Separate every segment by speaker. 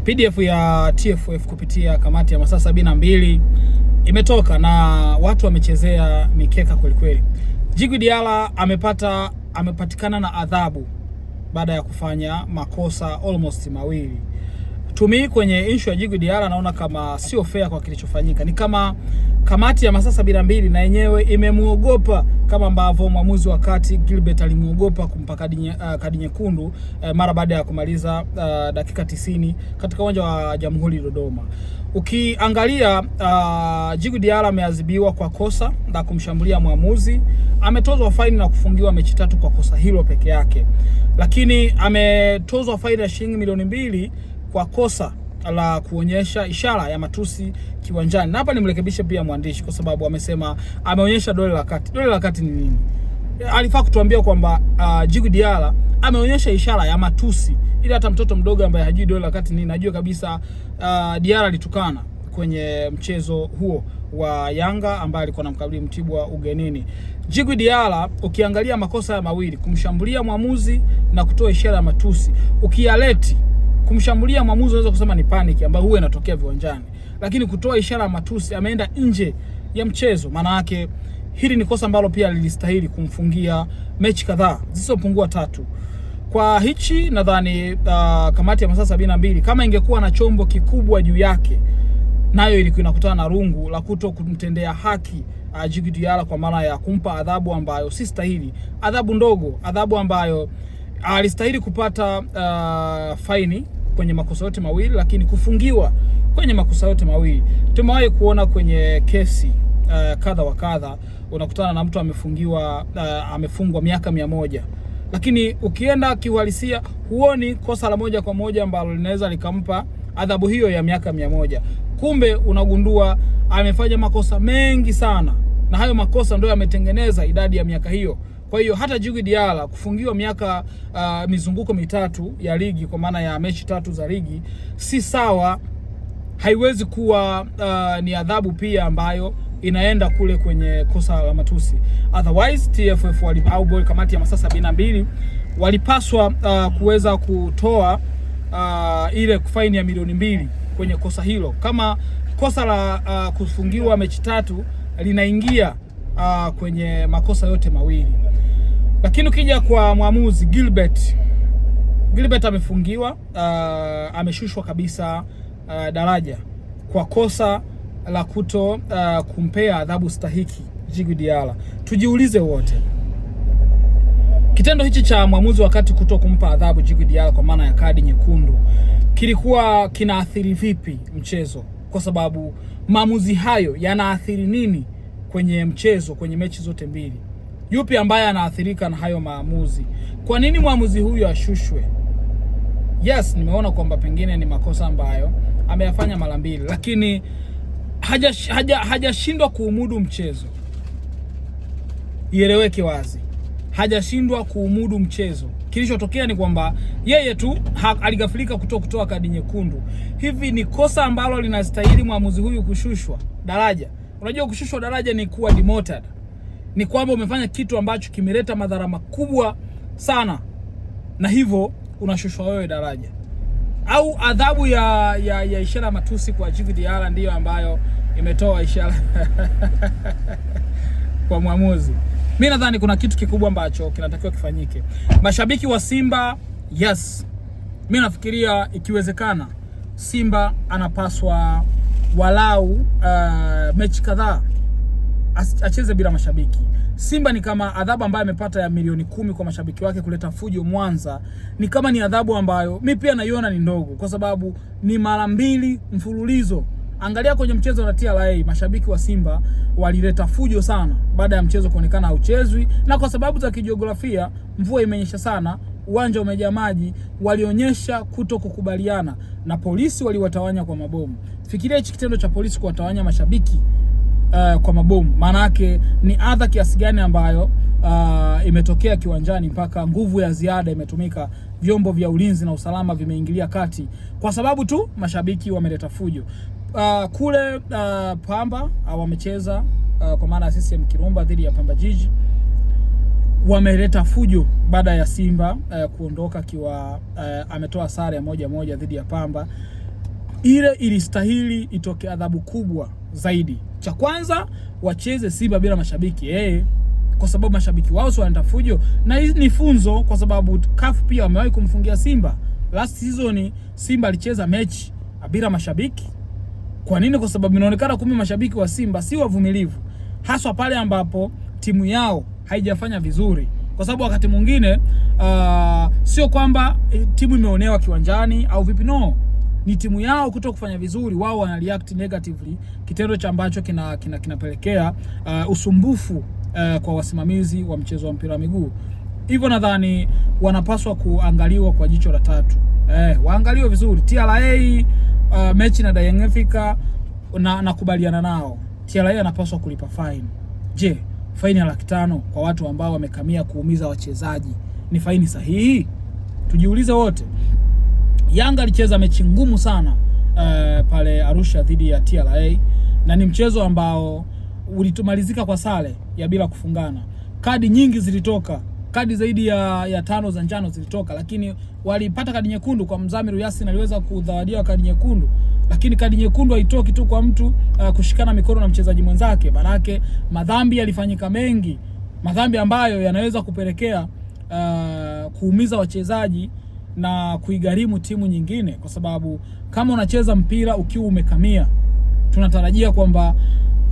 Speaker 1: PDF ya TFF kupitia kamati ya masaa 72 imetoka na watu wamechezea mikeka kwelikweli. Djigui Diarra amepatikana na adhabu baada ya kufanya makosa almost mawili. Tumi kwenye issue ya Djigui Diarra naona kama sio fair kwa kilichofanyika. Ni kama kamati ya masaa 72 na yenyewe imemuogopa kama ambavyo mwamuzi wa kati Gilbert alimuogopa kumpa kadi nyekundu mara baada ya kumaliza dakika 90 katika uwanja wa Jamhuri Dodoma. Ukiangalia Djigui Diarra ameadhibiwa kwa kosa la kumshambulia mwamuzi, ametozwa faini na kufungiwa mechi 3 kwa kosa hilo peke yake. Lakini ametozwa faini ya shilingi milioni 2 kwa kosa la kuonyesha ishara ya matusi kiwanjani. Na hapa nimrekebishe pia mwandishi kwa sababu amesema ameonyesha dole la kati. Dole la kati ni nini? Alifaa kutuambia kwamba Djigui Diarra ameonyesha ishara ya matusi, ili hata mtoto mdogo ambaye hajui dole la kati nini najua kabisa Diarra alitukana kwenye mchezo huo wa Yanga ambaye alikuwa anamkabili Mtibwa ugenini. Djigui Diarra ukiangalia makosa ya mawili, kumshambulia mwamuzi na kutoa ishara ya matusi, ukialeti kumshambulia mwamuzi unaweza kusema ni panic ambayo huwa inatokea viwanjani, lakini kutoa ishara ya matusi ameenda nje ya mchezo. Maana yake hili ni kosa ambalo pia lilistahili kumfungia mechi kadhaa zisizopungua 3. Kwa hichi nadhani kamati ya masaa 72 kama ingekuwa na chombo kikubwa juu yake, nayo ilikuwa inakutana na rungu la kuto kumtendea haki Djigui Diarra kwa maana ya kumpa adhabu ambayo si stahili, adhabu ndogo, adhabu ambayo alistahili kupata faini kwenye makosa yote mawili, lakini kufungiwa kwenye makosa yote mawili. Tumewahi kuona kwenye kesi kadha wa kadha, unakutana na mtu amefungiwa amefungwa miaka 100, lakini ukienda kiuhalisia huoni kosa la moja kwa moja ambalo linaweza likampa adhabu hiyo ya miaka 100. Kumbe unagundua amefanya makosa mengi sana, na hayo makosa ndio yametengeneza idadi ya miaka hiyo. Kwa hiyo hata Djigui Diarra kufungiwa miaka mizunguko 3 ya ligi kwa maana ya mechi 3 za ligi si sawa, haiwezi kuwa ni adhabu pia ambayo inaenda kule kwenye kosa la matusi. Otherwise TFF au kamati ya masaa 72 walipaswa kuweza kutoa ile faini ya milioni 2 kwenye kosa hilo, kama kosa la kufungiwa mechi 3 linaingia kwenye makosa yote mawili. Lakini ukija kwa mwamuzi Gilbert amefungiwa, ameshushwa kabisa daraja kwa kosa la kuto kumpea adhabu stahiki Djigui Diarra. Tujiulize wote, kitendo hichi cha mwamuzi wakati kuto kumpa adhabu Djigui Diarra kwa maana ya kadi nyekundu kilikuwa kinaathiri vipi mchezo? Kwa sababu maamuzi hayo yanaathiri nini kwenye mchezo, kwenye mechi zote mbili? Yupi ambaye anaathirika na hayo maamuzi? Kwa nini mwamuzi huyu ashushwe? Yes, nimeona kwamba pengine ni makosa ambayo ameyafanya mara 2, lakini hajashindwa kuumudu mchezo. Ieleweke wazi, hajashindwa kuumudu mchezo. Kilichotokea ni kwamba yeye tu aligafilika kutoa kadi nyekundu. Hivi ni kosa ambalo linastahili mwamuzi huyu kushushwa daraja? Unajua kushushwa daraja ni kuwa demoted, ni kwamba umefanya kitu ambacho kimeleta madhara makubwa sana, na hivyo unashushwa wewe daraja. Au adhabu ya ishara matusi kwa Djigui Diarra ndiyo ambayo imetoa ishara kwa mwamuzi. Mimi nadhani kuna kitu kikubwa ambacho kinatakiwa kifanyike. Mashabiki wa Simba, yes, mimi nafikiria ikiwezekana Simba anapaswa walau mechi kadhaa acheze bila mashabiki. Simba ni kama adhabu ambayo amepata ya milioni 10 kwa mashabiki wake kuleta fujo Mwanza, ni kama ni adhabu ambayo mimi pia naiona ni ndogo, kwa sababu ni mara 2 mfululizo. Angalia kwenye mchezo na TRA, mashabiki wa Simba walileta fujo sana baada ya mchezo kuonekana hauchezwi, na kwa sababu za kijiografia, mvua imenyesha sana, uwanja umejaa maji, walionyesha kuto kukubaliana na polisi waliwatawanya kwa mabomu. Fikiria hichi kitendo cha polisi kuwatawanya mashabiki kwa mabomu, maana yake ni adha kiasi gani ambayo imetokea kiwanjani mpaka nguvu ya ziada imetumika, vyombo vya ulinzi na usalama vimeingilia kati kwa sababu tu mashabiki wameleta fujo. Kule Pamba wamecheza kwa maana CCM Kirumba dhidi ya Pamba Jiji, wameleta fujo baada ya Simba kuondoka kiwa ametoa sare ya 1-1 dhidi ya Pamba. ile ilistahili itoke adhabu kubwa zaidi. Cha kwanza, wacheze Simba bila mashabiki kwa sababu mashabiki wao sio wanataka fujo, na hii ni funzo kwa sababu CAF pia wamewahi kumfungia Simba. Last season Simba alicheza mechi bila mashabiki. Kwa nini? Kwa sababu inaonekana kumbe mashabiki wa Simba si wavumilivu, haswa pale ambapo timu yao haijafanya vizuri. Kwa sababu wakati mwingine sio kwamba timu imeonewa kiwanjani au vipi, no. Ni timu yao kuto kufanya vizuri, wao wana react negatively, kitendo cha ambacho kinapelekea usumbufu kwa wasimamizi wa mchezo wa mpira wa miguu. Hivyo nadhani wanapaswa kuangaliwa kwa jicho la tatu. Waangaliwe vizuri. TRA mechi na Young Africa na kubaliana nao. TRA anapaswa kulipa fine. Je, faini ya $500,000 kwa watu ambao wamekamia kuumiza wachezaji ni faini sahihi? Tujiulize wote. Yanga alicheza mechi ngumu sana pale Arusha dhidi ya TRA, na ni mchezo ambao ulitumalizika kwa sare ya bila kufungana. Kadi nyingi zilitoka, kadi zaidi ya 5 za njano zilitoka, lakini walipata kadi nyekundu kwa Mzamiru Yasin, aliweza kudhawadia kadi nyekundu. Lakini kadi nyekundu haitoki tu kwa mtu kushikana mikono na mchezaji mwenzake. Manake madhambi yalifanyika mengi, madhambi ambayo yanaweza kupelekea kuumiza wachezaji na kuigharimu timu nyingine, kwa sababu kama unacheza mpira ukiwa umekamia, tunatarajia kwamba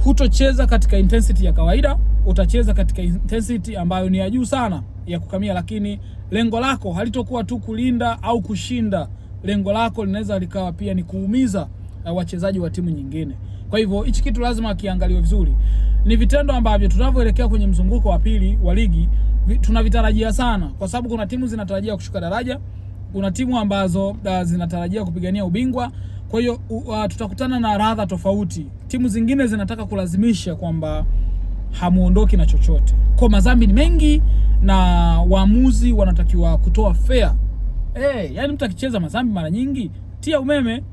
Speaker 1: hutocheza katika intensity ya kawaida, utacheza katika intensity ambayo ni ya juu sana ya kukamia, lakini lengo lako halitokuwa tu kulinda au kushinda. Lengo lako linaweza likawa pia ni kuumiza wachezaji wa timu nyingine. Kwa hivyo hichi kitu lazima kiangaliwe vizuri. Ni vitendo ambavyo tunavyoelekea kwenye mzunguko wa pili wa ligi tunavitarajia sana, kwa sababu kuna timu zinatarajia kushuka daraja, kuna timu ambazo zinatarajia kupigania ubingwa. Kwa hiyo tutakutana na radha tofauti. Timu zingine zinataka kulazimisha kwamba hamuondoki na chochote. Kwa madhambi ni mengi na waamuzi wanatakiwa kutoa fair. Yani mtu akicheza madhambi mara nyingi, tia umeme,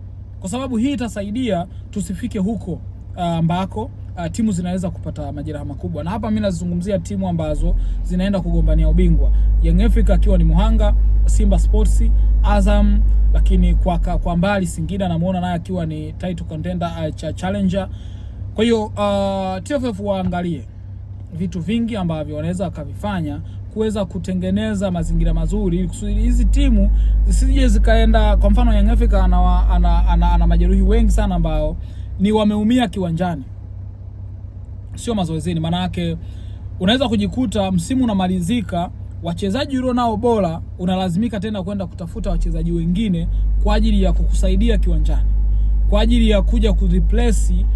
Speaker 1: kwa sababu hii itasaidia tusifike huko ambako timu zinaweza kupata majeraha makubwa. Na hapa mimi nazungumzia timu ambazo zinaenda kugombania ubingwa. Young Africa akiwa ni muhanga, Simba Sports, Azam, lakini kwa mbali Singida namuona naye akiwa ni title contender, challenger. Kwa hiyo TFF waangalie vitu vingi ambavyo wanaweza kuvifanya kuweza kutengeneza mazingira mazuri ili kusudi hizi timu zisije zikaenda. Kwa mfano Young Africa ana majeruhi wengi sana ambao ni wameumia kiwanjani, sio mazoezini. Maana yake unaweza kujikuta msimu unamalizika, wachezaji ulio nao bora unalazimika tena kwenda kutafuta wachezaji wengine kwa ajili ya kukusaidia kiwanjani, kwa ajili ya kuja kureplace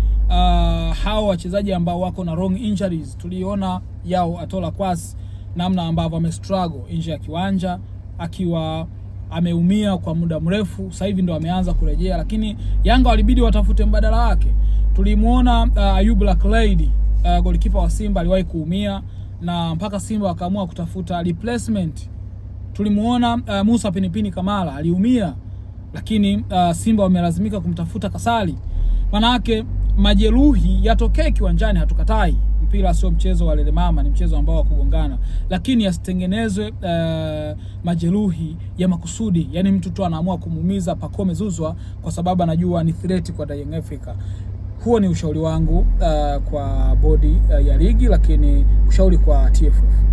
Speaker 1: hao wachezaji ambao wako na wrong injuries. Tuliona Yao Atola Kwasi namna ambavyo amestruggle nje ya kiwanja akiwa ameumia kwa muda mrefu. Sasa hivi ndo ameanza kurejea, lakini Yanga walibidi watafute mbadala wake. Tulimuona Ayub Black Lady, goalkeeper wa Simba, aliwahi kuumia na mpaka Simba wakaamua kutafuta replacement. Tulimuona Musa Pinipini Kamala aliumia, lakini Simba wamelazimika kumtafuta Kasali. Maana yake majeruhi yatokee kiwanjani, hatukatai. Mpira sio mchezo wa lele mama, ni mchezo ambao wa kugongana, lakini yasitengenezwe majeruhi ya makusudi. Yani mtu tu anaamua kumuumiza Pacome Zouzoua kwa sababu anajua ni threat kwa Young Africa. Huo ni ushauri wangu kwa bodi ya ligi, lakini ushauri kwa TFF.